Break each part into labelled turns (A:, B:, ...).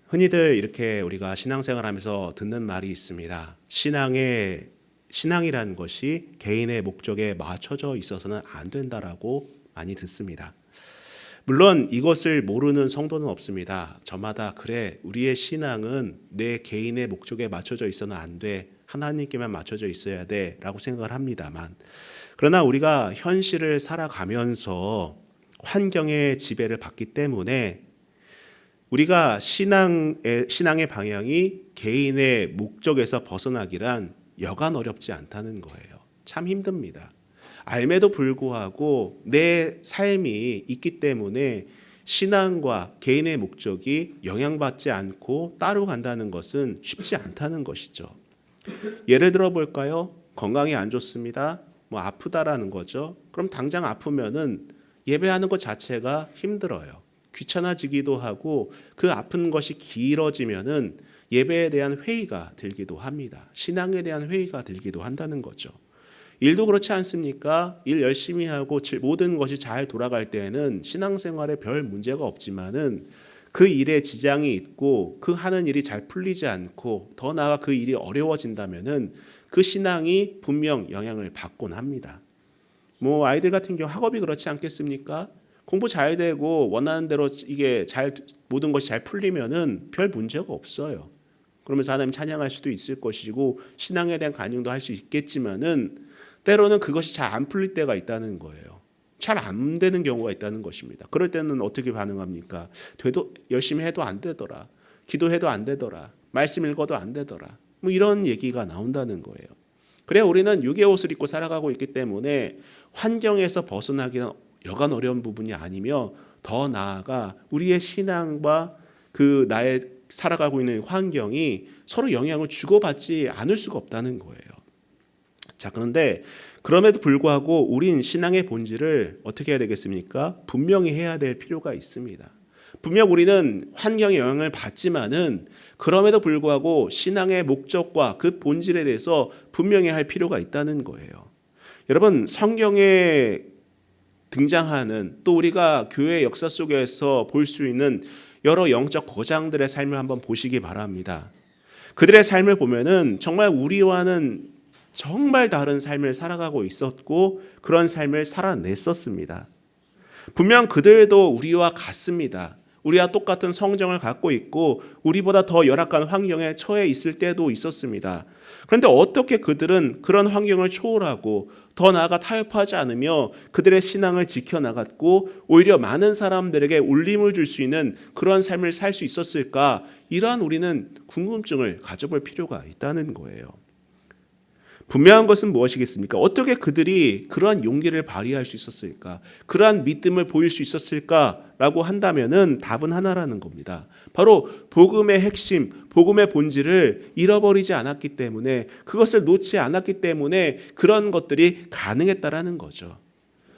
A: 흔히들 이렇게 우리가 신앙생활하면서 듣는 말이 있습니다. 신앙이라는 것이 개인의 목적에 맞춰져 있어서는 안 된다라고 많이 듣습니다. 물론 이것을 모르는 성도는 없습니다. 저마다 그래, 우리의 신앙은 내 개인의 목적에 맞춰져 있어는 안 돼. 하나님께만 맞춰져 있어야 돼 라고 생각을 합니다만, 그러나 우리가 현실을 살아가면서 환경의 지배를 받기 때문에 우리가 신앙의 방향이 개인의 목적에서 벗어나기란 여간 어렵지 않다는 거예요. 참 힘듭니다. 알매도 불구하고 내 삶이 있기 때문에 신앙과 개인의 목적이 영향받지 않고 따로 간다는 것은 쉽지 않다는 것이죠. 예를 들어 볼까요? 건강이 안 좋습니다. 아프다라는 거죠. 그럼 당장 아프면은 예배하는 것 자체가 힘들어요. 귀찮아지기도 하고 그 아픈 것이 길어지면은 예배에 대한 회의가 들기도 합니다. 신앙에 대한 회의가 들기도 한다는 거죠. 일도 그렇지 않습니까? 일 열심히 하고 모든 것이 잘 돌아갈 때에는 신앙생활에 별 문제가 없지만은 그 일에 지장이 있고 그 하는 일이 잘 풀리지 않고 더 나아가 그 일이 어려워진다면은 그 신앙이 분명 영향을 받곤 합니다. 아이들 같은 경우 학업이 그렇지 않겠습니까? 공부 잘 되고 원하는 대로 이게 모든 것이 잘 풀리면은 별 문제가 없어요. 그러면서 하나님 찬양할 수도 있을 것이고 신앙에 대한 간증도 할 수 있겠지만은 때로는 그것이 잘 안 풀릴 때가 있다는 거예요. 잘 안 되는 경우가 있다는 것입니다. 그럴 때는 어떻게 반응합니까? 열심히 해도 안 되더라. 기도해도 안 되더라. 말씀 읽어도 안 되더라. 이런 얘기가 나온다는 거예요. 그래 우리는 육의 옷을 입고 살아가고 있기 때문에 환경에서 벗어나기는 여간 어려운 부분이 아니며 더 나아가 우리의 신앙과 그 나의 살아가고 있는 환경이 서로 영향을 주고받지 않을 수가 없다는 거예요. 자, 그런데 그럼에도 불구하고 우린 신앙의 본질을 어떻게 해야 되겠습니까? 분명히 해야 될 필요가 있습니다. 분명 우리는 환경의 영향을 받지만은 그럼에도 불구하고 신앙의 목적과 그 본질에 대해서 분명히 할 필요가 있다는 거예요. 여러분, 성경에 등장하는 또 우리가 교회 역사 속에서 볼 수 있는 여러 영적 거장들의 삶을 한번 보시기 바랍니다. 그들의 삶을 보면은 정말 우리와는 정말 다른 삶을 살아가고 있었고 그런 삶을 살아냈었습니다. 분명 그들도 우리와 같습니다. 우리와 똑같은 성정을 갖고 있고 우리보다 더 열악한 환경에 처해 있을 때도 있었습니다. 그런데 어떻게 그들은 그런 환경을 초월하고 더 나아가 타협하지 않으며 그들의 신앙을 지켜나갔고 오히려 많은 사람들에게 울림을 줄 수 있는 그런 삶을 살 수 있었을까? 이러한 우리는 궁금증을 가져볼 필요가 있다는 거예요. 분명한 것은 무엇이겠습니까? 어떻게 그들이 그러한 용기를 발휘할 수 있었을까? 그러한 믿음을 보일 수 있었을까라고 한다면은 답은 하나라는 겁니다. 바로 복음의 핵심, 복음의 본질을 잃어버리지 않았기 때문에 그것을 놓지 않았기 때문에 그런 것들이 가능했다라는 거죠.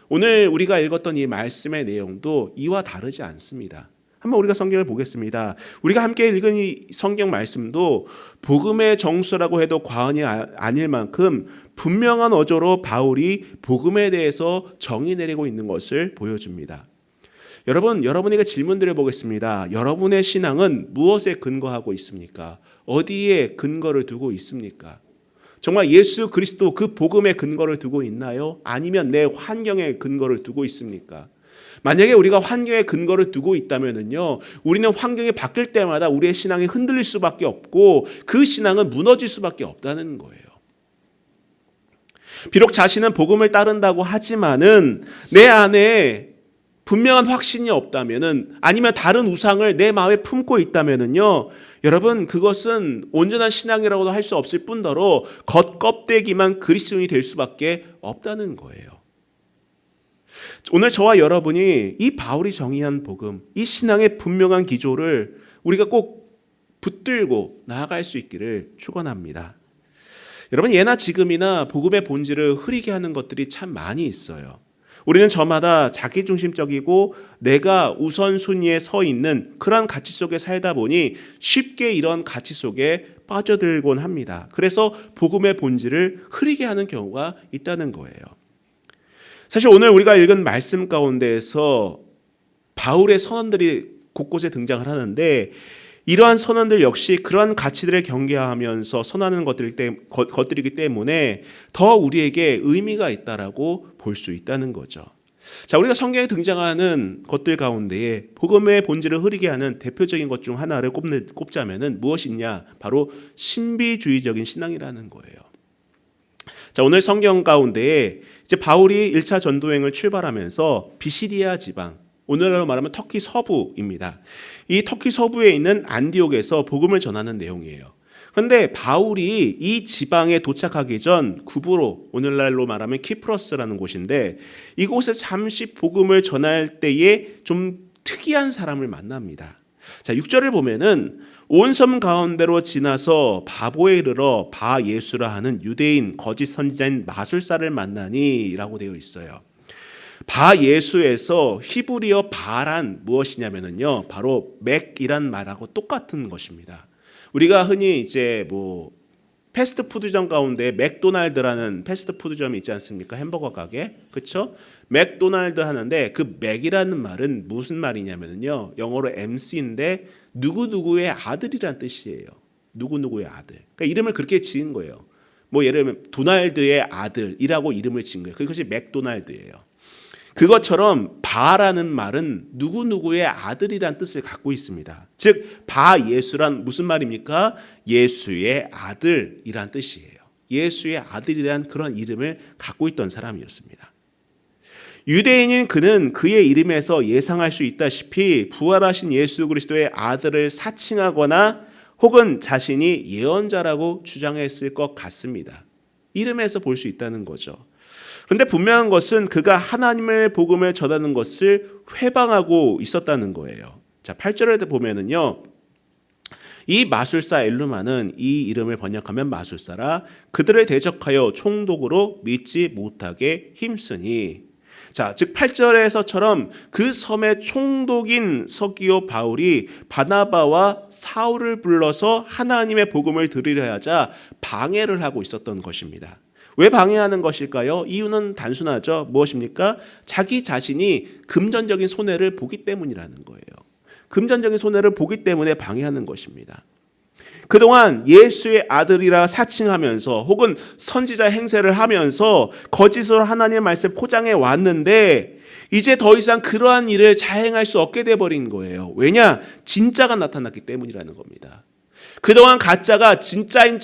A: 오늘 우리가 읽었던 이 말씀의 내용도 이와 다르지 않습니다. 한번 우리가 성경을 보겠습니다. 우리가 함께 읽은 이 성경 말씀도 복음의 정수라고 해도 과언이 아닐 만큼 분명한 어조로 바울이 복음에 대해서 정의 내리고 있는 것을 보여줍니다. 여러분에게 질문 드려보겠습니다. 여러분의 신앙은 무엇에 근거하고 있습니까? 어디에 근거를 두고 있습니까? 정말 예수 그리스도 그 복음에 근거를 두고 있나요? 아니면 내 환경에 근거를 두고 있습니까? 만약에 우리가 환경에 근거를 두고 있다면요, 우리는 환경이 바뀔 때마다 우리의 신앙이 흔들릴 수밖에 없고 그 신앙은 무너질 수밖에 없다는 거예요. 비록 자신은 복음을 따른다고 하지만은 내 안에 분명한 확신이 없다면은 아니면 다른 우상을 내 마음에 품고 있다면은요, 여러분 그것은 온전한 신앙이라고도 할 수 없을 뿐더러 겉껍데기만 그리스도인이 될 수밖에 없다는 거예요. 오늘 저와 여러분이 이 바울이 정의한 복음, 이 신앙의 분명한 기조를 우리가 꼭 붙들고 나아갈 수 있기를 축원합니다. 여러분, 예나 지금이나 복음의 본질을 흐리게 하는 것들이 참 많이 있어요. 우리는 저마다 자기중심적이고 내가 우선순위에 서 있는 그런 가치 속에 살다 보니 쉽게 이런 가치 속에 빠져들곤 합니다. 그래서 복음의 본질을 흐리게 하는 경우가 있다는 거예요. 사실 오늘 우리가 읽은 말씀 가운데에서 바울의 선언들이 곳곳에 등장을 하는데 이러한 선언들 역시 그러한 가치들을 경계하면서 선언하는 것들이기 때문에 더 우리에게 의미가 있다라고 볼 수 있다는 거죠. 자, 우리가 성경에 등장하는 것들 가운데에 복음의 본질을 흐리게 하는 대표적인 것 중 하나를 꼽자면은 무엇이냐? 바로 신비주의적인 신앙이라는 거예요. 자, 오늘 성경 가운데에 이제 바울이 1차 전도행을 출발하면서 비시디아 지방, 오늘날로 말하면 터키 서부입니다. 이 터키 서부에 있는 안디옥에서 복음을 전하는 내용이에요. 그런데 바울이 이 지방에 도착하기 전 구브로, 오늘날로 말하면 키프로스라는 곳인데 이곳에 잠시 복음을 전할 때에 좀 특이한 사람을 만납니다. 자, 6절을 보면은 온 섬 가운데로 지나서 바보에 이르러 바 예수라 하는 유대인 거짓 선지자인 마술사를 만나니 라고 되어 있어요. 바 예수에서 히브리어 바란 무엇이냐면요, 바로 맥이란 말하고 똑같은 것입니다. 우리가 흔히 이제 뭐 패스트푸드점 가운데 맥도날드라는 패스트푸드점이 있지 않습니까? 햄버거 가게, 그렇죠? 맥도날드 하는데 그 맥이라는 말은 무슨 말이냐면요, 영어로 MC인데 누구누구의 아들이란 뜻이에요. 누구누구의 아들. 그러니까 이름을 그렇게 지은 거예요. 뭐 예를 들면 도날드의 아들이라고 이름을 지은 거예요. 그것이 맥도날드예요. 그것처럼 바라는 말은 누구누구의 아들이란 뜻을 갖고 있습니다. 즉 바 예수란 무슨 말입니까? 예수의 아들이란 뜻이에요. 예수의 아들이란 그런 이름을 갖고 있던 사람이었습니다. 유대인인 그는 그의 이름에서 예상할 수 있다시피 부활하신 예수 그리스도의 아들을 사칭하거나 혹은 자신이 예언자라고 주장했을 것 같습니다. 이름에서 볼 수 있다는 거죠. 그런데 분명한 것은 그가 하나님의 복음을 전하는 것을 회방하고 있었다는 거예요. 자, 8절에 보면은요, 이 마술사 엘루마는 이 이름을 번역하면 마술사라 그들을 대적하여 총독으로 믿지 못하게 힘쓰니. 자, 즉 8절에서처럼 그 섬의 총독인 서기오 바울이 바나바와 사울을 불러서 하나님의 복음을 들으려 하자 방해를 하고 있었던 것입니다. 왜 방해하는 것일까요? 이유는 단순하죠. 무엇입니까? 자기 자신이 금전적인 손해를 보기 때문이라는 거예요. 금전적인 손해를 보기 때문에 방해하는 것입니다. 그동안 예수의 아들이라 사칭하면서 혹은 선지자 행세를 하면서 거짓으로 하나님의 말씀을 포장해 왔는데 이제 더 이상 그러한 일을 자행할 수 없게 돼버린 거예요. 왜냐? 진짜가 나타났기 때문이라는 겁니다. 그동안 가짜가 진짜인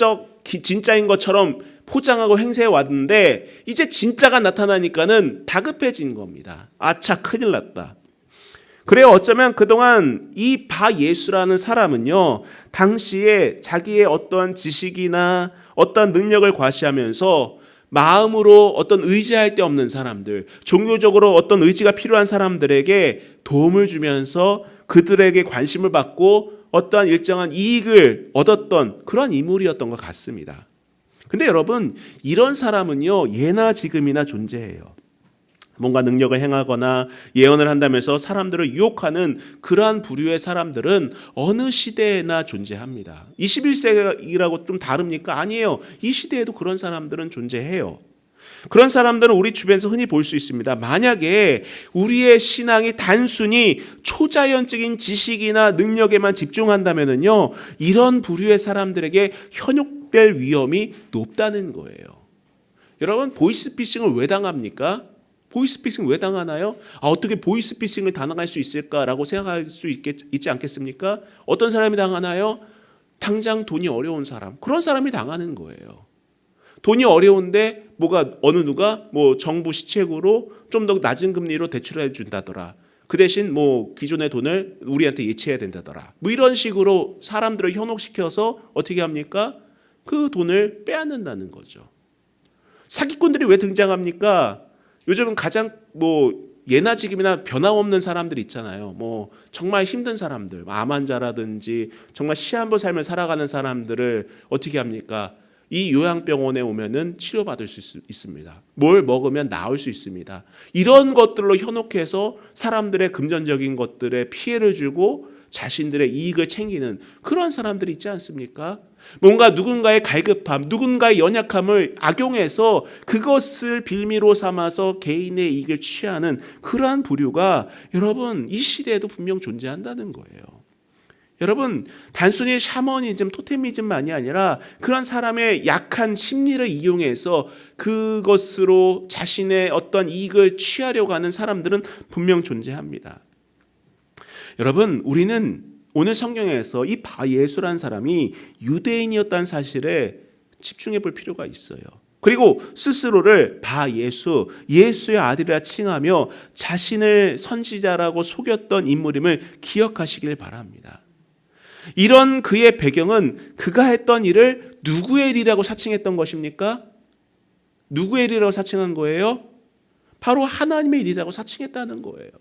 A: 것처럼 포장하고 행세해 왔는데 이제 진짜가 나타나니까는 다급해진 겁니다. 아차, 큰일 났다. 그래요. 어쩌면 그동안 이 바 예수라는 사람은요, 당시에 자기의 어떤 지식이나 어떤 능력을 과시하면서 마음으로 어떤 의지할 데 없는 사람들, 종교적으로 어떤 의지가 필요한 사람들에게 도움을 주면서 그들에게 관심을 받고 어떠한 일정한 이익을 얻었던 그런 인물이었던 것 같습니다. 근데 여러분, 이런 사람은요, 예나 지금이나 존재해요. 뭔가 능력을 행하거나 예언을 한다면서 사람들을 유혹하는 그러한 부류의 사람들은 어느 시대에나 존재합니다. 21세기라고 좀 다릅니까? 아니에요. 이 시대에도 그런 사람들은 존재해요. 그런 사람들은 우리 주변에서 흔히 볼 수 있습니다. 만약에 우리의 신앙이 단순히 초자연적인 지식이나 능력에만 집중한다면요, 이런 부류의 사람들에게 현혹될 위험이 높다는 거예요. 여러분, 보이스피싱을 왜 당합니까? 보이스피싱 왜 당하나요? 어떻게 보이스피싱을 당할 수 있을까라고 생각할 수 있지 않겠습니까? 어떤 사람이 당하나요? 당장 돈이 어려운 사람, 그런 사람이 당하는 거예요. 돈이 어려운데 어느 누가 정부 시책으로 좀 더 낮은 금리로 대출해 준다더라. 그 대신 기존의 돈을 우리한테 예치해야 된다더라. 이런 식으로 사람들을 현혹시켜서 어떻게 합니까? 그 돈을 빼앗는다는 거죠. 사기꾼들이 왜 등장합니까? 요즘은 가장 예나 지금이나 변함없는 사람들 있잖아요. 정말 힘든 사람들, 암 환자라든지 정말 시한부 삶을 살아가는 사람들을 어떻게 합니까? 이 요양병원에 오면은 치료받을 수 있습니다. 뭘 먹으면 나을 수 있습니다. 이런 것들로 현혹해서 사람들의 금전적인 것들에 피해를 주고 자신들의 이익을 챙기는 그런 사람들이 있지 않습니까? 뭔가 누군가의 갈급함, 누군가의 연약함을 악용해서 그것을 빌미로 삼아서 개인의 이익을 취하는 그러한 부류가 여러분 이 시대에도 분명 존재한다는 거예요. 여러분, 단순히 샤머니즘, 토테미즘만이 아니라 그런 사람의 약한 심리를 이용해서 그것으로 자신의 어떤 이익을 취하려고 하는 사람들은 분명 존재합니다. 여러분, 우리는 오늘 성경에서 이 바예수라는 사람이 유대인이었다는 사실에 집중해 볼 필요가 있어요. 그리고 스스로를 바예수, 예수의 아들이라 칭하며 자신을 선지자라고 속였던 인물임을 기억하시길 바랍니다. 이런 그의 배경은 그가 했던 일을 누구의 일이라고 사칭했던 것입니까? 누구의 일이라고 사칭한 거예요? 바로 하나님의 일이라고 사칭했다는 거예요.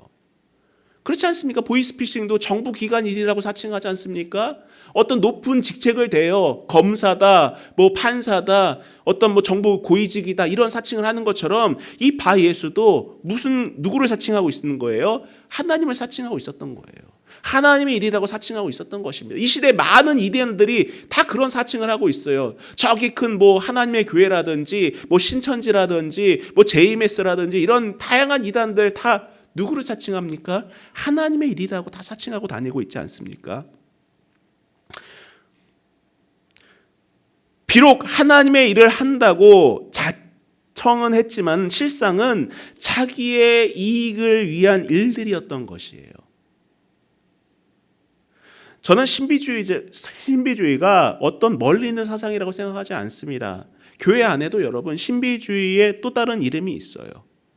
A: 그렇지 않습니까? 보이스피싱도 정부 기관 일이라고 사칭하지 않습니까? 어떤 높은 직책을 대어 검사다, 뭐 판사다, 어떤 뭐 정부 고위직이다 이런 사칭을 하는 것처럼 이 바예수도 누구를 사칭하고 있는 거예요? 하나님을 사칭하고 있었던 거예요. 하나님의 일이라고 사칭하고 있었던 것입니다. 이 시대 많은 이단들이 다 그런 사칭을 하고 있어요. 저기 큰 뭐 하나님의 교회라든지 뭐 신천지라든지 뭐 JMS라든지 이런 다양한 이단들 다 누구를 사칭합니까? 하나님의 일이라고 다 사칭하고 다니고 있지 않습니까? 비록 하나님의 일을 한다고 자청은 했지만 실상은 자기의 이익을 위한 일들이었던 것이에요. 저는 신비주의가 어떤 멀리 있는 사상이라고 생각하지 않습니다. 교회 안에도 여러분 신비주의의 또 다른 이름이 있어요.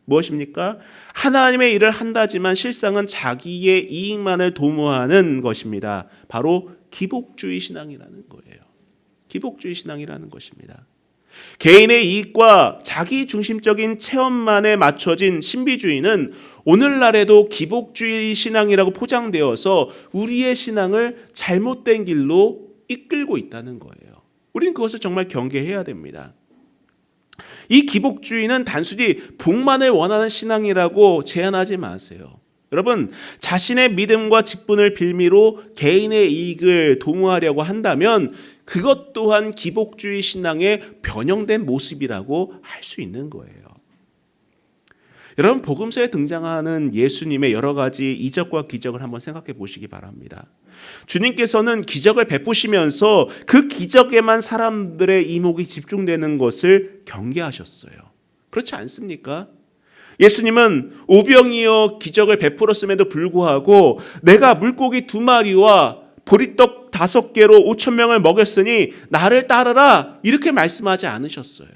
A: 무엇입니까? 하나님의 일을 한다지만 실상은 자기의 이익만을 도모하는 것입니다. 바로 기복주의 신앙이라는 거예요. 기복주의 신앙이라는 것입니다. 개인의 이익과 자기 중심적인 체험만에 맞춰진 신비주의는 오늘날에도 기복주의 신앙이라고 포장되어서 우리의 신앙을 잘못된 길로 이끌고 있다는 거예요. 우리는 그것을 정말 경계해야 됩니다. 이 기복주의는 단순히 복만을 원하는 신앙이라고 제안하지 마세요. 여러분, 자신의 믿음과 직분을 빌미로 개인의 이익을 도모하려고 한다면 그것 또한 기복주의 신앙의 변형된 모습이라고 할 수 있는 거예요. 여러분, 복음서에 등장하는 예수님의 여러 가지 이적과 기적을 한번 생각해 보시기 바랍니다. 주님께서는 기적을 베푸시면서 그 기적에만 사람들의 이목이 집중되는 것을 경계하셨어요. 그렇지 않습니까? 예수님은 오병이어 기적을 베풀었음에도 불구하고 내가 물고기 2마리와 보리떡 5개로 5,000명을 먹였으니 나를 따르라 이렇게 말씀하지 않으셨어요.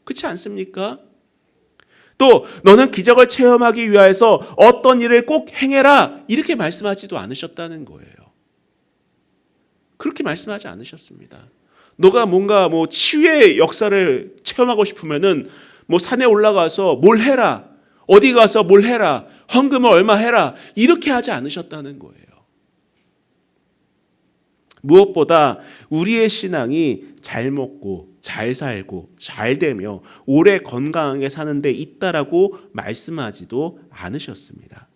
A: 그렇지 않습니까? 또 너는 기적을 체험하기 위해서 어떤 일을 꼭 행해라 이렇게 말씀하지도 않으셨다는 거예요. 그렇게 말씀하지 않으셨습니다. 너가 뭔가 뭐 치유의 역사를 체험하고 싶으면은 뭐 산에 올라가서 뭘 해라, 어디 가서 뭘 해라, 헌금을 얼마 해라 이렇게 하지 않으셨다는 거예요. 무엇보다 우리의 신앙이 잘 먹고 잘 살고 잘 되며 오래 건강하게 사는 데 있다라고 말씀하지도 않으셨습니다.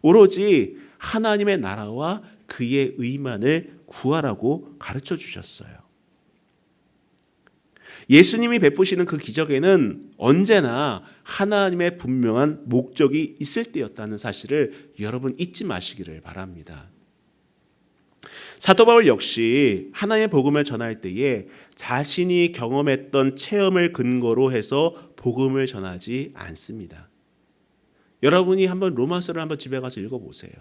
A: 오로지 하나님의 나라와 그의 의만을 구하라고 가르쳐 주셨어요. 예수님이 베푸시는 그 기적에는 언제나 하나님의 분명한 목적이 있을 때였다는 사실을 여러분 잊지 마시기를 바랍니다. 사도 바울 역시 하나님의 복음을 전할 때에 자신이 경험했던 체험을 근거로 해서 복음을 전하지 않습니다. 여러분이 한번 로마서를 한번 집에 가서 읽어보세요.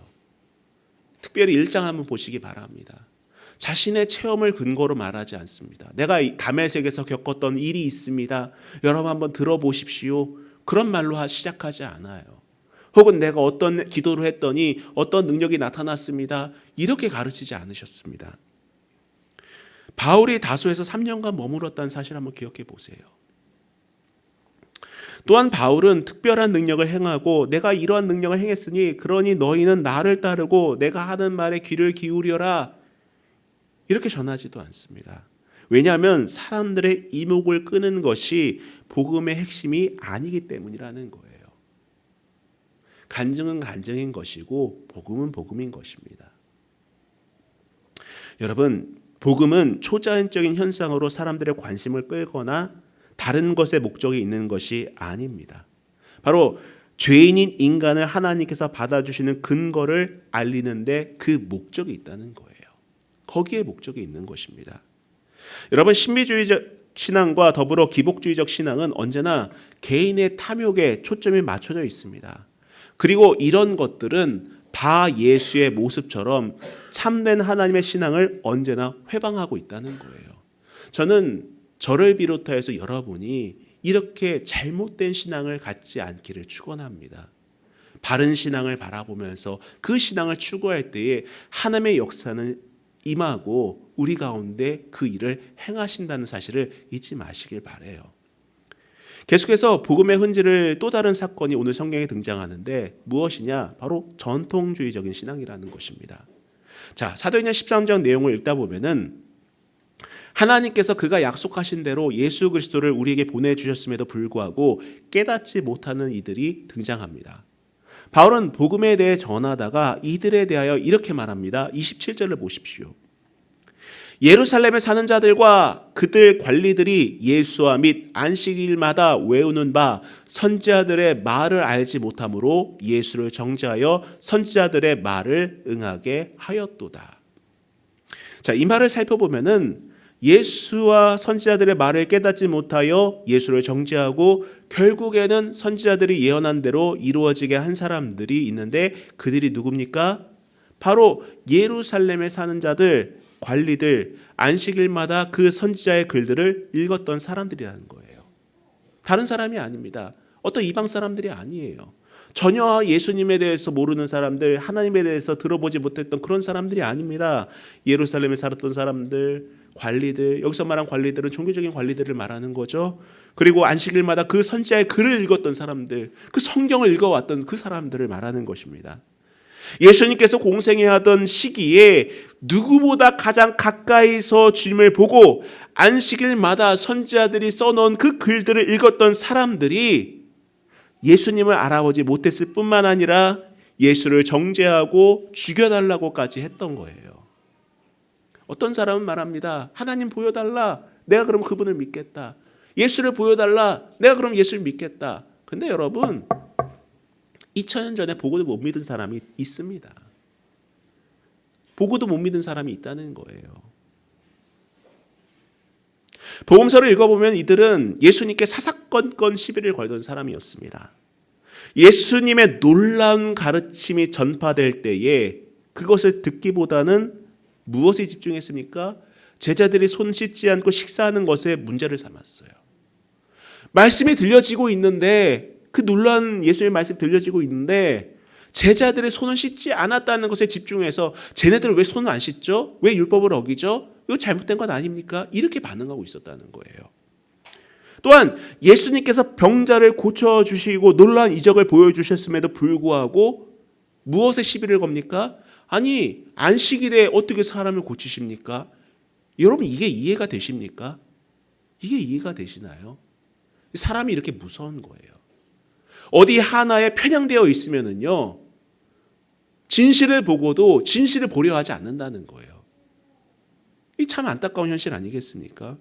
A: 특별히 1장 한번 보시기 바랍니다. 자신의 체험을 근거로 말하지 않습니다. 내가 다메섹에서 겪었던 일이 있습니다. 여러분 한번 들어보십시오. 그런 말로 시작하지 않아요. 혹은 내가 어떤 기도를 했더니 어떤 능력이 나타났습니다. 이렇게 가르치지 않으셨습니다. 바울이 다소에서 3년간 머물렀다는 사실 한번 기억해 보세요. 또한 바울은 특별한 능력을 행하고 내가 이러한 능력을 행했으니 그러니 너희는 나를 따르고 내가 하는 말에 귀를 기울여라 이렇게 전하지도 않습니다. 왜냐하면 사람들의 이목을 끄는 것이 복음의 핵심이 아니기 때문이라는 거예요. 간증은 간증인 것이고 복음은 복음인 것입니다. 여러분, 복음은 초자연적인 현상으로 사람들의 관심을 끌거나 다른 것에 목적이 있는 것이 아닙니다. 바로 죄인인 인간을 하나님께서 받아주시는 근거를 알리는데 그 목적이 있다는 거예요. 거기에 목적이 있는 것입니다. 여러분, 신비주의적 신앙과 더불어 기복주의적 신앙은 언제나 개인의 탐욕에 초점이 맞춰져 있습니다. 그리고 이런 것들은 바 예수의 모습처럼 참된 하나님의 신앙을 언제나 회방하고 있다는 거예요. 저는 저를 비롯해서 여러분이 이렇게 잘못된 신앙을 갖지 않기를 축원합니다. 바른 신앙을 바라보면서 그 신앙을 추구할 때에 하나님의 역사는 임하고 우리 가운데 그 일을 행하신다는 사실을 잊지 마시길 바라요. 계속해서 복음의 흔지를 또 다른 사건이 오늘 성경에 등장하는데 무엇이냐? 바로 전통주의적인 신앙이라는 것입니다. 자, 사도행전 13장 내용을 읽다 보면은 하나님께서 그가 약속하신 대로 예수 그리스도를 우리에게 보내주셨음에도 불구하고 깨닫지 못하는 이들이 등장합니다. 바울은 복음에 대해 전하다가 이들에 대하여 이렇게 말합니다. 27절을 보십시오. 예루살렘에 사는 자들과 그들 관리들이 예수와 및 안식일마다 외우는 바 선지자들의 말을 알지 못하므로 예수를 정죄하여 선지자들의 말을 응하게 하였도다. 자, 이 말을 살펴보면은 예수와 선지자들의 말을 깨닫지 못하여 예수를 정죄하고 결국에는 선지자들이 예언한 대로 이루어지게 한 사람들이 있는데 그들이 누굽니까? 바로 예루살렘에 사는 자들, 관리들, 안식일마다 그 선지자의 글들을 읽었던 사람들이라는 거예요. 다른 사람이 아닙니다. 어떤 이방 사람들이 아니에요. 전혀 예수님에 대해서 모르는 사람들, 하나님에 대해서 들어보지 못했던 그런 사람들이 아닙니다. 예루살렘에 살았던 사람들, 관리들, 여기서 말한 관리들은 종교적인 관리들을 말하는 거죠. 그리고 안식일마다 그 선지자의 글을 읽었던 사람들, 그 성경을 읽어왔던 그 사람들을 말하는 것입니다. 예수님께서 공생애하던 시기에 누구보다 가장 가까이서 주님을 보고 안식일마다 선지자들이 써놓은 그 글들을 읽었던 사람들이 예수님을 알아보지 못했을 뿐만 아니라 예수를 정죄하고 죽여달라고까지 했던 거예요. 어떤 사람은 말합니다. 하나님 보여달라. 내가 그럼 그분을 믿겠다. 예수를 보여달라. 내가 그럼 예수를 믿겠다. 근데 여러분, 2000년 전에 보고도 못 믿은 사람이 있습니다. 보고도 못 믿은 사람이 있다는 거예요. 복음서를 읽어보면 이들은 예수님께 사사건건 시비를 걸던 사람이었습니다. 예수님의 놀라운 가르침이 전파될 때에 그것을 듣기보다는 무엇에 집중했습니까? 제자들이 손 씻지 않고 식사하는 것에 문제를 삼았어요. 말씀이 들려지고 있는데, 그 놀라운 예수의 말씀이 들려지고 있는데 제자들의 손을 씻지 않았다는 것에 집중해서 쟤네들은 왜 손을 안 씻죠? 왜 율법을 어기죠? 이거 잘못된 것 아닙니까? 이렇게 반응하고 있었다는 거예요. 또한 예수님께서 병자를 고쳐주시고 놀라운 이적을 보여주셨음에도 불구하고 무엇에 시비를 겁니까? 아니, 안식일에 어떻게 사람을 고치십니까? 여러분, 이게 이해가 되십니까? 이게 이해가 되시나요? 사람이 이렇게 무서운 거예요. 어디 하나에 편향되어 있으면은요, 진실을 보고도 진실을 보려 하지 않는다는 거예요. 이 참 안타까운 현실 아니겠습니까?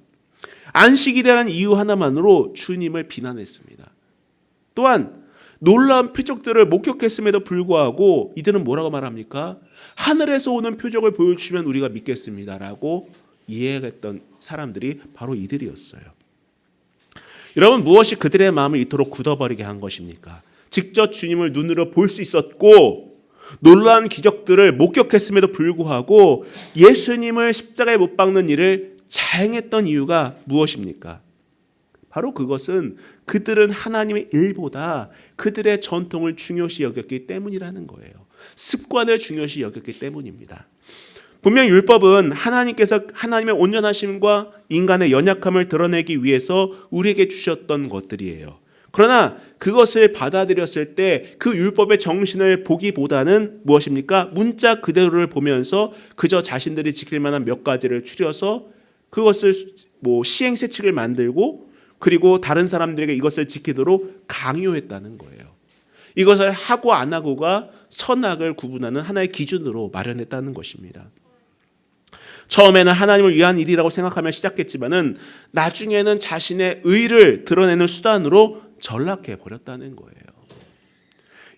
A: 안식일이라는 이유 하나만으로 주님을 비난했습니다. 또한 놀라운 표적들을 목격했음에도 불구하고 이들은 뭐라고 말합니까? 하늘에서 오는 표적을 보여주시면 우리가 믿겠습니다라고 이해했던 사람들이 바로 이들이었어요. 여러분, 무엇이 그들의 마음을 이토록 굳어버리게 한 것입니까? 직접 주님을 눈으로 볼 수 있었고 놀라운 기적들을 목격했음에도 불구하고 예수님을 십자가에 못 박는 일을 자행했던 이유가 무엇입니까? 바로 그것은 그들은 하나님의 일보다 그들의 전통을 중요시 여겼기 때문이라는 거예요. 습관을 중요시 여겼기 때문입니다. 분명 율법은 하나님께서 하나님의 온전하심과 인간의 연약함을 드러내기 위해서 우리에게 주셨던 것들이에요. 그러나 그것을 받아들였을 때 그 율법의 정신을 보기보다는 무엇입니까? 문자 그대로를 보면서 그저 자신들이 지킬 만한 몇 가지를 추려서 그것을 시행세칙을 만들고 그리고 다른 사람들에게 이것을 지키도록 강요했다는 거예요. 이것을 하고 안 하고가 선악을 구분하는 하나의 기준으로 마련했다는 것입니다. 처음에는 하나님을 위한 일이라고 생각하며 시작했지만은 나중에는 자신의 의를 드러내는 수단으로 전락해 버렸다는 거예요.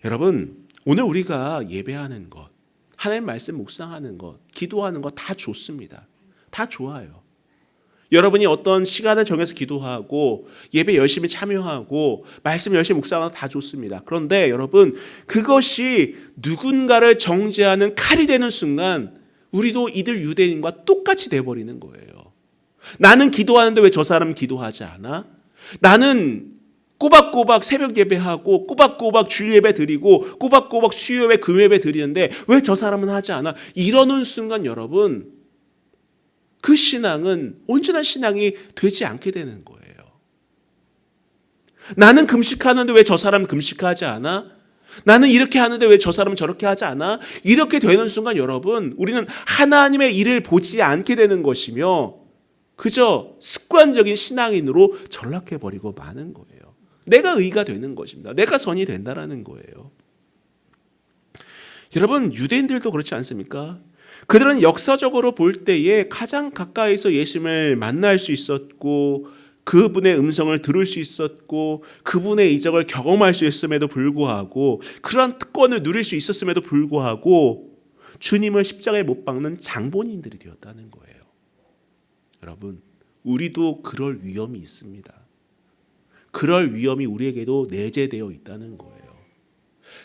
A: 여러분, 오늘 우리가 예배하는 것, 하나님 말씀 묵상하는 것, 기도하는 것 다 좋습니다. 다 좋아요. 여러분이 어떤 시간을 정해서 기도하고 예배 열심히 참여하고 말씀 열심히 묵상하는 다 좋습니다. 그런데 여러분, 그것이 누군가를 정죄하는 칼이 되는 순간 우리도 이들 유대인과 똑같이 돼버리는 거예요. 나는 기도하는데 왜 저 사람은 기도하지 않아? 나는 꼬박꼬박 새벽 예배하고 꼬박꼬박 주일 예배 드리고 꼬박꼬박 수요 예배 금요 예배 드리는데 왜 저 사람은 하지 않아? 이러는 순간 여러분, 그 신앙은 온전한 신앙이 되지 않게 되는 거예요. 나는 금식하는데 왜 저 사람은 금식하지 않아? 나는 이렇게 하는데 왜 저 사람은 저렇게 하지 않아? 이렇게 되는 순간 여러분, 우리는 하나님의 일을 보지 않게 되는 것이며 그저 습관적인 신앙인으로 전락해버리고 마는 거예요. 내가 의가 되는 것입니다. 내가 선이 된다라는 거예요. 여러분, 유대인들도 그렇지 않습니까? 그들은 역사적으로 볼 때에 가장 가까이서 예수님을 만날 수 있었고 그분의 음성을 들을 수 있었고 그분의 이적을 경험할 수 있음에도 불구하고 그러한 특권을 누릴 수 있었음에도 불구하고 주님을 십자가에 못 박는 장본인들이 되었다는 거예요. 여러분, 우리도 그럴 위험이 있습니다. 그럴 위험이 우리에게도 내재되어 있다는 거예요.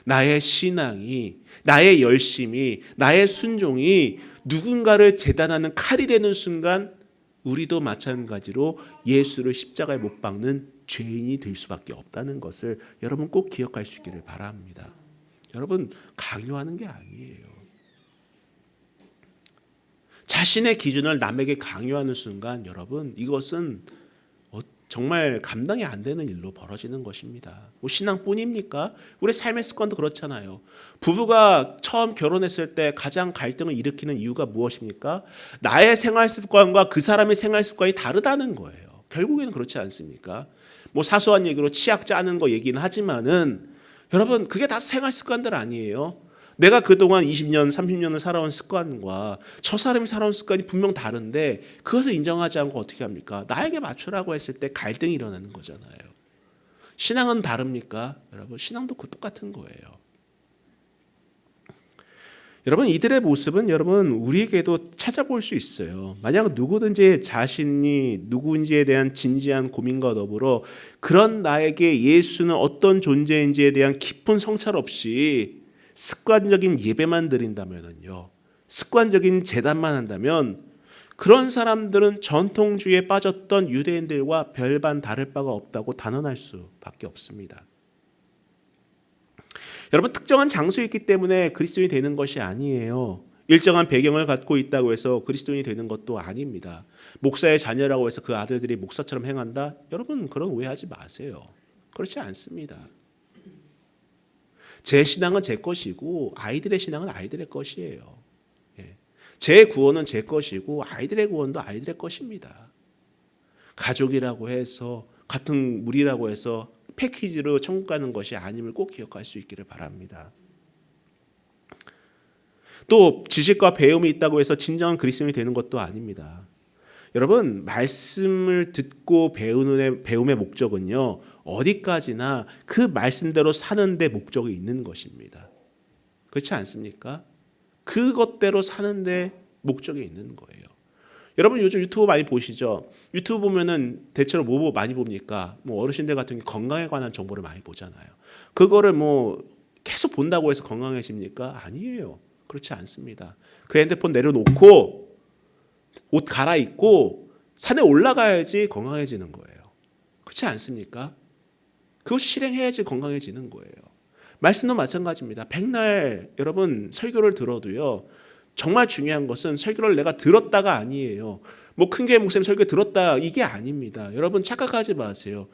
A: 나의 신앙이, 나의 열심이, 나의 순종이 누군가를 재단하는 칼이 되는 순간 우리도 마찬가지로 예수를 십자가에 못 박는 죄인이 될 수밖에 없다는 것을 여러분 꼭 기억할 수 있기를 바랍니다. 여러분, 강요하는 게 아니에요. 자신의 기준을 남에게 강요하는 순간 여러분, 이것은 정말 감당이 안 되는 일로 벌어지는 것입니다. 뭐 신앙뿐입니까? 우리 삶의 습관도 그렇잖아요. 부부가 처음 결혼했을 때 가장 갈등을 일으키는 이유가 무엇입니까? 나의 생활 습관과 그 사람의 생활 습관이 다르다는 거예요. 결국에는 그렇지 않습니까? 뭐 사소한 얘기로 치약 짜는 거 얘기는 하지만은 여러분, 그게 다 생활 습관들 아니에요? 내가 그동안 20년, 30년을 살아온 습관과 저 사람이 살아온 습관이 분명 다른데 그것을 인정하지 않고 어떻게 합니까? 나에게 맞추라고 했을 때 갈등이 일어나는 거잖아요. 신앙은 다릅니까? 여러분, 신앙도 똑같은 거예요. 여러분, 이들의 모습은 여러분 우리에게도 찾아볼 수 있어요. 만약 누구든지 자신이 누구인지에 대한 진지한 고민과 더불어 그런 나에게 예수는 어떤 존재인지에 대한 깊은 성찰 없이 습관적인 예배만 드린다면요, 습관적인 제단만 한다면 그런 사람들은 전통주의에 빠졌던 유대인들과 별반 다를 바가 없다고 단언할 수밖에 없습니다. 여러분, 특정한 장소에 있기 때문에 그리스도인이 되는 것이 아니에요. 일정한 배경을 갖고 있다고 해서 그리스도인이 되는 것도 아닙니다. 목사의 자녀라고 해서 그 아들들이 목사처럼 행한다? 여러분, 그런 오해하지 마세요. 그렇지 않습니다. 제 신앙은 제 것이고 아이들의 신앙은 아이들의 것이에요. 제 구원은 제 것이고 아이들의 구원도 아이들의 것입니다. 가족이라고 해서 같은 무리라고 해서 패키지로 천국 가는 것이 아님을 꼭 기억할 수 있기를 바랍니다. 또 지식과 배움이 있다고 해서 진정한 그리스도인이 되는 것도 아닙니다. 여러분, 말씀을 듣고 배움의 목적은요, 어디까지나 그 말씀대로 사는 데 목적이 있는 것입니다. 그렇지 않습니까? 그것대로 사는 데 목적이 있는 거예요. 여러분, 요즘 유튜브 많이 보시죠? 유튜브 보면은 대체로 뭐 많이 봅니까? 뭐 어르신들 같은 경우 건강에 관한 정보를 많이 보잖아요. 그거를 뭐 계속 본다고 해서 건강해집니까? 아니에요. 그렇지 않습니다. 그 핸드폰 내려놓고 옷 갈아입고 산에 올라가야지 건강해지는 거예요. 그렇지 않습니까? 그것이 실행해야지 건강해지는 거예요. 말씀도 마찬가지입니다. 백날 여러분 설교를 들어도요, 정말 중요한 것은 설교를 내가 들었다가 아니에요. 뭐 큰교회 목사님 설교 들었다 이게 아닙니다. 여러분 착각하지 마세요.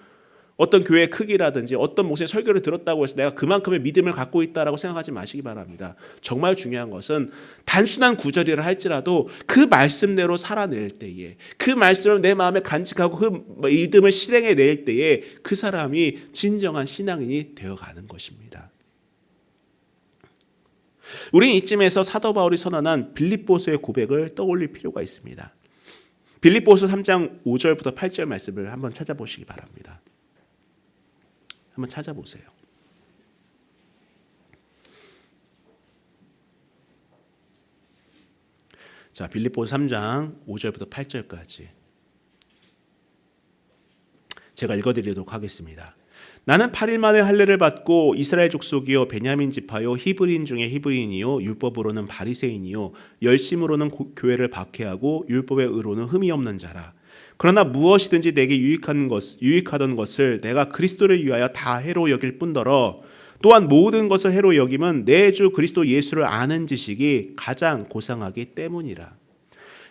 A: 어떤 교회의 크기라든지 어떤 목사님 설교를 들었다고 해서 내가 그만큼의 믿음을 갖고 있다라고 생각하지 마시기 바랍니다. 정말 중요한 것은 단순한 구절이라 할지라도 그 말씀대로 살아낼 때에, 그 말씀을 내 마음에 간직하고 그 믿음을 실행해낼 때에 그 사람이 진정한 신앙인이 되어가는 것입니다. 우리는 이쯤에서 사도 바울이 선언한 빌립보서의 고백을 떠올릴 필요가 있습니다. 빌립보서 3장 5절부터 8절 말씀을 한번 찾아보시기 바랍니다. 한번 찾아보세요. 자, 빌립보서 3장 5절부터 8절까지 제가 읽어드리도록 하겠습니다. 나는 8일 만에 할례를 받고 이스라엘 족속이요 베냐민 지파요 히브리인 중에 히브리인이요 율법으로는 바리새인이요 열심으로는 교회를 박해하고 율법의 의로는 흠이 없는 자라. 그러나 무엇이든지 내게 유익하던 것을 내가 그리스도를 위하여 다 해로 여길 뿐더러 또한 모든 것을 해로 여김은 내 주 그리스도 예수를 아는 지식이 가장 고상하기 때문이라.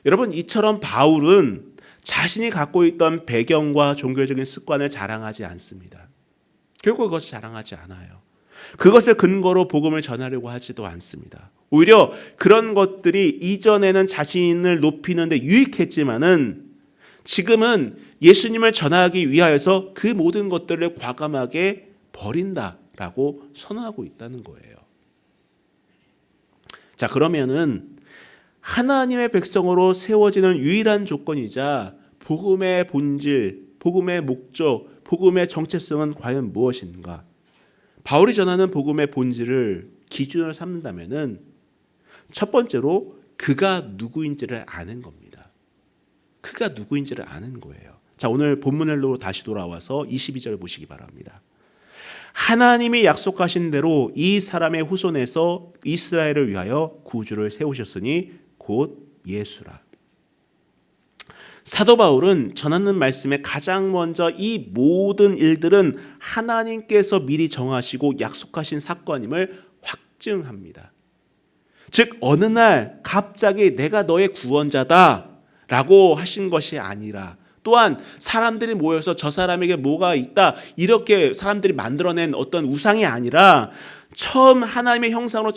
A: 여러분, 이처럼 바울은 자신이 갖고 있던 배경과 종교적인 습관을 자랑하지 않습니다. 결국 그것을 자랑하지 않아요. 그것을 근거로 복음을 전하려고 하지도 않습니다. 오히려 그런 것들이 이전에는 자신을 높이는 데 유익했지만은 지금은 예수님을 전하기 위하여서 그 모든 것들을 과감하게 버린다라고 선언하고 있다는 거예요. 자, 그러면은 하나님의 백성으로 세워지는 유일한 조건이자 복음의 본질, 복음의 목적, 복음의 정체성은 과연 무엇인가? 바울이 전하는 복음의 본질을 기준으로 삼는다면은 첫 번째로 그가 누구인지를 아는 겁니다. 그가 누구인지를 아는 거예요. 자, 오늘 본문으로 다시 돌아와서 22절 보시기 바랍니다. 하나님이 약속하신 대로 이 사람의 후손에서 이스라엘을 위하여 구주를 세우셨으니 곧 예수라. 사도 바울은 전하는 말씀에 가장 먼저 이 모든 일들은 하나님께서 미리 정하시고 약속하신 사건임을 확증합니다. 즉 어느 날 갑자기 내가 너의 구원자다 라고 하신 것이 아니라, 또한 사람들이 모여서 저 사람에게 뭐가 있다 이렇게 사람들이 만들어낸 어떤 우상이 아니라, 처음 하나님의 형상으로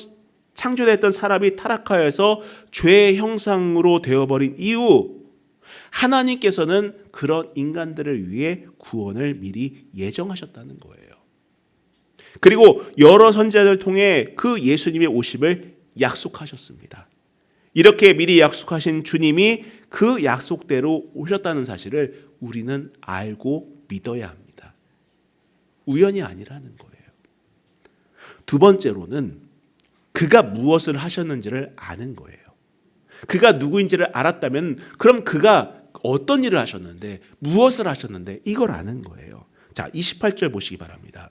A: 창조됐던 사람이 타락하여서 죄의 형상으로 되어버린 이후 하나님께서는 그런 인간들을 위해 구원을 미리 예정하셨다는 거예요. 그리고 여러 선지자들을 통해 그 예수님의 오심을 약속하셨습니다. 이렇게 미리 약속하신 주님이 그 약속대로 오셨다는 사실을 우리는 알고 믿어야 합니다. 우연이 아니라는 거예요. 두 번째로는 그가 무엇을 하셨는지를 아는 거예요. 그가 누구인지를 알았다면 그럼 그가 어떤 일을 하셨는데, 무엇을 하셨는데, 이걸 아는 거예요. 자, 28절 보시기 바랍니다.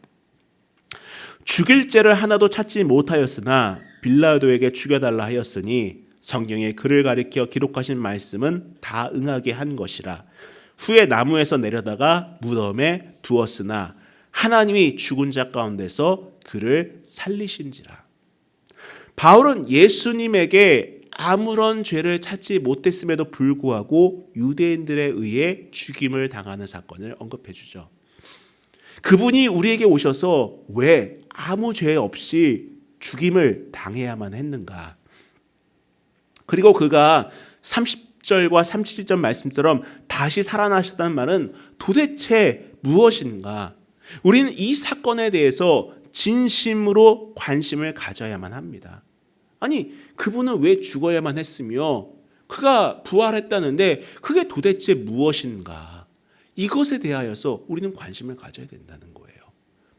A: 죽일 죄를 하나도 찾지 못하였으나 빌라도에게 죽여달라 하였으니 성경에 그를 가리켜 기록하신 말씀은 다 응하게 한 것이라. 후에 나무에서 내려다가 무덤에 두었으나 하나님이 죽은 자 가운데서 그를 살리신지라. 바울은 예수님에게 아무런 죄를 찾지 못했음에도 불구하고 유대인들에 의해 죽임을 당하는 사건을 언급해 주죠. 그분이 우리에게 오셔서 왜 아무 죄 없이 죽임을 당해야만 했는가? 그리고 그가 30절과 37절 말씀처럼 다시 살아나셨다는 말은 도대체 무엇인가? 우리는 이 사건에 대해서 진심으로 관심을 가져야만 합니다. 아니, 그분은 왜 죽어야만 했으며 그가 부활했다는데 그게 도대체 무엇인가? 이것에 대하여서 우리는 관심을 가져야 된다는 거예요.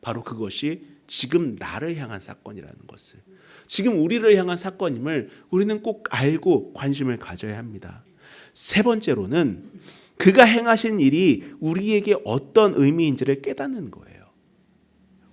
A: 바로 그것이 지금 나를 향한 사건이라는 것을, 지금 우리를 향한 사건임을 우리는 꼭 알고 관심을 가져야 합니다. 세 번째로는 그가 행하신 일이 우리에게 어떤 의미인지를 깨닫는 거예요.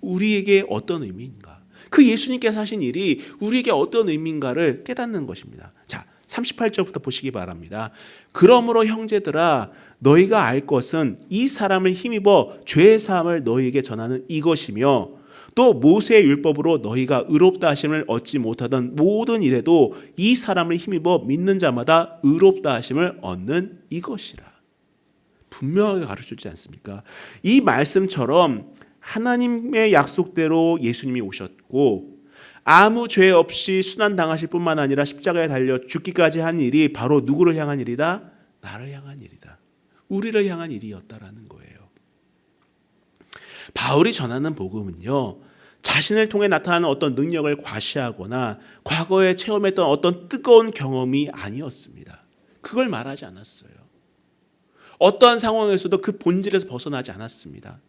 A: 우리에게 어떤 의미인가? 그 예수님께서 하신 일이 우리에게 어떤 의미인가를 깨닫는 것입니다. 자, 38절부터 보시기 바랍니다. 그러므로 형제들아, 너희가 알 것은 이 사람을 힘입어 죄의 사함을 너희에게 전하는 이것이며, 또 모세의 율법으로 너희가 의롭다 하심을 얻지 못하던 모든 일에도 이 사람을 힘입어 믿는 자마다 의롭다 하심을 얻는 이것이라. 분명하게 가르쳐주지 않습니까? 이 말씀처럼 하나님의 약속대로 예수님이 오셨고 아무 죄 없이 순환당하실 뿐만 아니라 십자가에 달려 죽기까지 한 일이 바로 누구를 향한 일이다? 나를 향한 일이다. 우리를 향한 일이었다라는 거예요. 바울이 전하는 복음은요, 자신을 통해 나타나는 어떤 능력을 과시하거나 과거에 체험했던 어떤 뜨거운 경험이 아니었습니다. 그걸 말하지 않았어요. 어떠한 상황에서도 그 본질에서 벗어나지 않았습니다.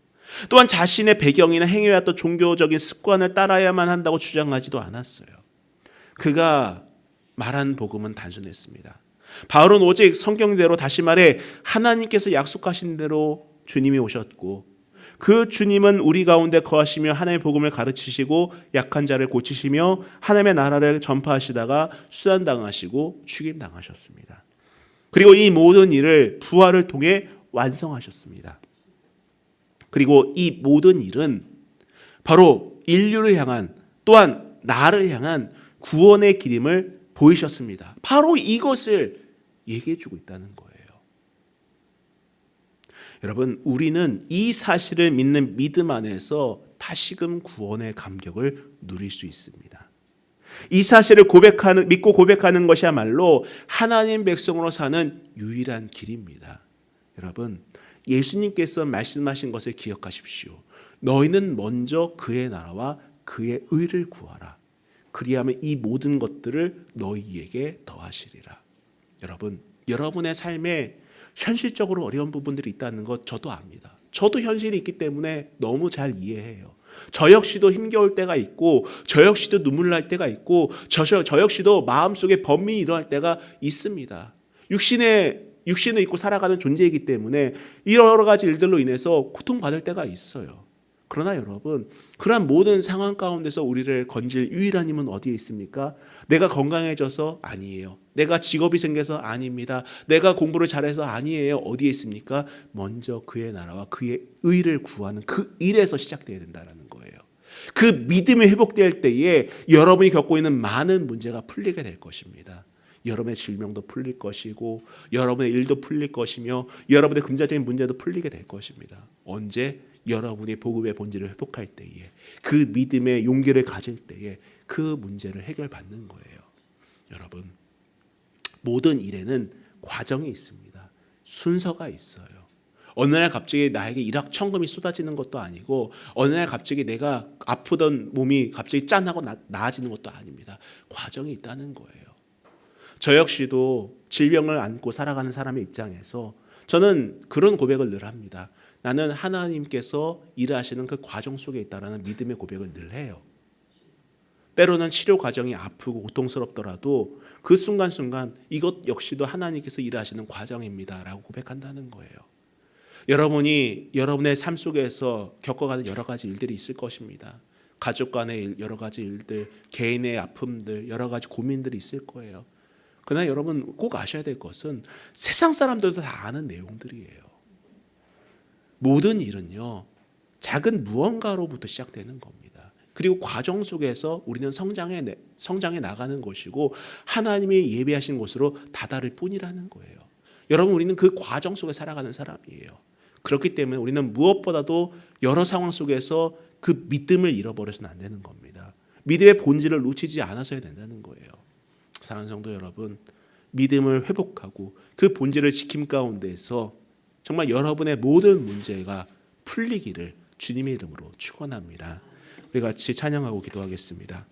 A: 또한 자신의 배경이나 행해왔던 종교적인 습관을 따라야만 한다고 주장하지도 않았어요. 그가 말한 복음은 단순했습니다. 바울은 오직 성경대로, 다시 말해 하나님께서 약속하신 대로 주님이 오셨고, 그 주님은 우리 가운데 거하시며 하나님의 복음을 가르치시고 약한 자를 고치시며 하나님의 나라를 전파하시다가 수단당하시고 죽임당하셨습니다. 그리고 이 모든 일을 부활을 통해 완성하셨습니다. 그리고 이 모든 일은 바로 인류를 향한, 또한 나를 향한 구원의 길임을 보이셨습니다. 바로 이것을 얘기해 주고 있다는 거예요. 여러분, 우리는 이 사실을 믿는 믿음 안에서 다시금 구원의 감격을 누릴 수 있습니다. 이 사실을 믿고 고백하는 것이야말로 하나님 백성으로 사는 유일한 길입니다. 여러분, 예수님께서 말씀하신 것을 기억하십시오. 너희는 먼저 그의 나라와 그의 의를 구하라. 그리하면 이 모든 것들을 너희에게 더하시리라. 여러분, 여러분의 삶에 현실적으로 어려운 부분들이 있다는 것 저도 압니다. 저도 현실이 있기 때문에 너무 잘 이해해요. 저 역시도 힘겨울 때가 있고, 저 역시도 눈물 날 때가 있고, 저 역시도 마음속에 범민이 일어날 때가 있습니다. 육신을 입고 살아가는 존재이기 때문에 여러 가지 일들로 인해서 고통받을 때가 있어요. 그러나 여러분, 그러한 모든 상황 가운데서 우리를 건질 유일한 힘은 어디에 있습니까? 내가 건강해져서 아니에요. 내가 직업이 생겨서 아닙니다. 내가 공부를 잘해서 아니에요. 어디에 있습니까? 먼저 그의 나라와 그의 의를 구하는 그 일에서 시작되어야 된다는 거예요. 그 믿음이 회복될 때에 여러분이 겪고 있는 많은 문제가 풀리게 될 것입니다. 여러분의 질병도 풀릴 것이고, 여러분의 일도 풀릴 것이며, 여러분의 금전적인 문제도 풀리게 될 것입니다. 언제? 여러분이 복음의 본질을 회복할 때에, 그 믿음의 용기를 가질 때에 그 문제를 해결받는 거예요. 여러분, 모든 일에는 과정이 있습니다. 순서가 있어요. 어느 날 갑자기 나에게 일확천금이 쏟아지는 것도 아니고, 어느 날 갑자기 내가 아프던 몸이 갑자기 짠하고 나아지는 것도 아닙니다. 과정이 있다는 거예요. 저 역시도 질병을 안고 살아가는 사람의 입장에서 저는 그런 고백을 늘 합니다. 나는 하나님께서 일하시는 그 과정 속에 있다라는 믿음의 고백을 늘 해요. 때로는 치료 과정이 아프고 고통스럽더라도 그 순간순간 이것 역시도 하나님께서 일하시는 과정입니다라고 고백한다는 거예요. 여러분이 여러분의 삶 속에서 겪어가는 여러 가지 일들이 있을 것입니다. 가족 간의 여러 가지 일들, 개인의 아픔들, 여러 가지 고민들이 있을 거예요. 그러나 여러분 꼭 아셔야 될 것은 세상 사람들도 다 아는 내용들이에요. 모든 일은요, 작은 무언가로부터 시작되는 겁니다. 그리고 과정 속에서 우리는 성장해 나가는 것이고, 하나님이 예비하신 곳으로 다다를 뿐이라는 거예요. 여러분, 우리는 그 과정 속에 살아가는 사람이에요. 그렇기 때문에 우리는 무엇보다도 여러 상황 속에서 그 믿음을 잃어버려서는 안 되는 겁니다. 믿음의 본질을 놓치지 않아서야 된다는 거예요. 사랑하는 성도 여러분, 믿음을 회복하고 그 본질을 지킴 가운데에서 정말 여러분의 모든 문제가 풀리기를 주님의 이름으로 축원합니다. 우리 같이 찬양하고 기도하겠습니다.